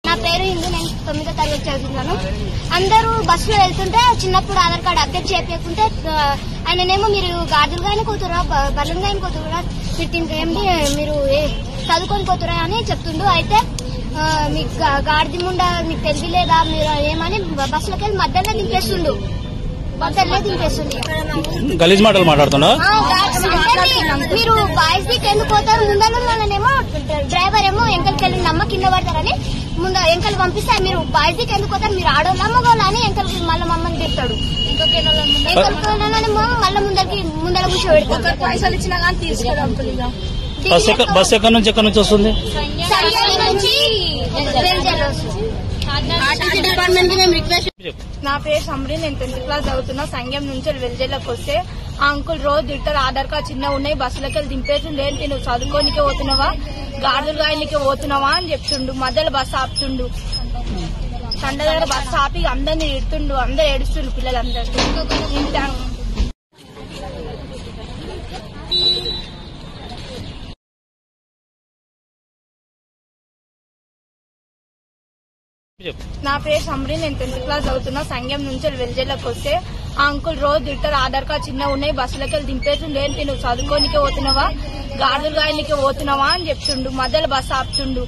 నా పేరు హిందూ, నేను 9వ తరగతి చదువుతున్నాను. అందరూ బస్సులో వెళ్తుంటే చిన్నప్పుడు ఆధార్ కార్డు అప్డేట్ చేయకుంటే ఆయననేమో మీరు గాడిదలుగానే పోతురా, బర్రెలుగానే పోతురా, మీరు చదువుకొని పోతురా అని చెప్తుండు. అయితే మీకు గాడిది ముండా మీకు తెలియలేదా మీరు ఏమని బస్సులోకి వెళ్ళి మధ్యలో దింపేస్తుండు. గలీజ్ మాటలు మాట్లాడుతున్నా. మీరు బాయ్స్ దిక్కు ఎందుకు పోతారు, ముందరేమో డ్రైవర్ ఏమో ఎంకలకి వెళ్ళి నమ్మ కింద పడతారని ముందు ఎంకలు పంపిస్తే మీరు బాయ్స్ దిక్కు ఎందుకు పోతారు, మీరు ఆడోళ్ళ మగోళ్ళ అని ఎంకలకి మళ్ళీ మమ్మల్ని తిడతాడు. మళ్ళీ ముందర కూర్చోబెడతారు. పైసలు ఇచ్చినా కానీ తీసుకురా. బస్ ఎక్కడి నుంచి వస్తుంది? నా పేరు సమరి, నేను 10th క్లాస్ చదువుతున్నా. సంఘం నుంచి వెల్జేళ్ళకి వస్తే ఆ అంకుల్ రోజు తింటారు, ఆధార్ కార్డు చిన్న ఉన్నాయి, బస్సులకి వెళ్ళి దింపేసిండు. ఏంటి నువ్వు చదువుకోనికే పోతున్నావా, గాడులు గాయనికే పోతున్నావా అని చెప్తుండు. మధ్యలో బస్సు ఆపుతుండు, సండ దగ్గర బస్సు ఆపి అందరినీ ఇడుతుండు. అందరు ఏడుస్తుండు పిల్లలందరూ. నా పేరు సమరి, నేను 10th క్లాస్ చదువుతున్నా. సంఘం నుంచి వెల్జేళ్ళకి వస్తే ఆ అంకుల్ రోజు తింటారు, ఆధార్ కార్డు చిన్న ఉన్నాయి, బస్సులకి వెళ్ళి దింపేసిండు. ఏంటి నువ్వు చదువుకోనికే పోతున్నావా, గాడులు గాయనికే పోతున్నావా అని చెప్తుండు. మధ్యలో బస్సు ఆపుతుండు,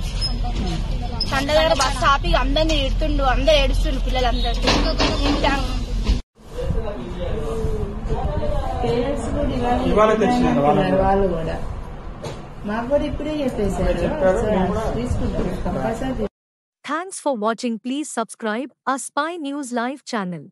సండ దగ్గర బస్సు ఆపి అందరినీ ఇడుతుండు. అందరు ఏడుస్తుండు పిల్లలందరూ. వాళ్ళు కూడా మాకు కూడా ఇప్పుడే చెప్పేశారు, తీసుకుంటారు compulsory. Thanks for watching. Please subscribe our Spy News Live channel.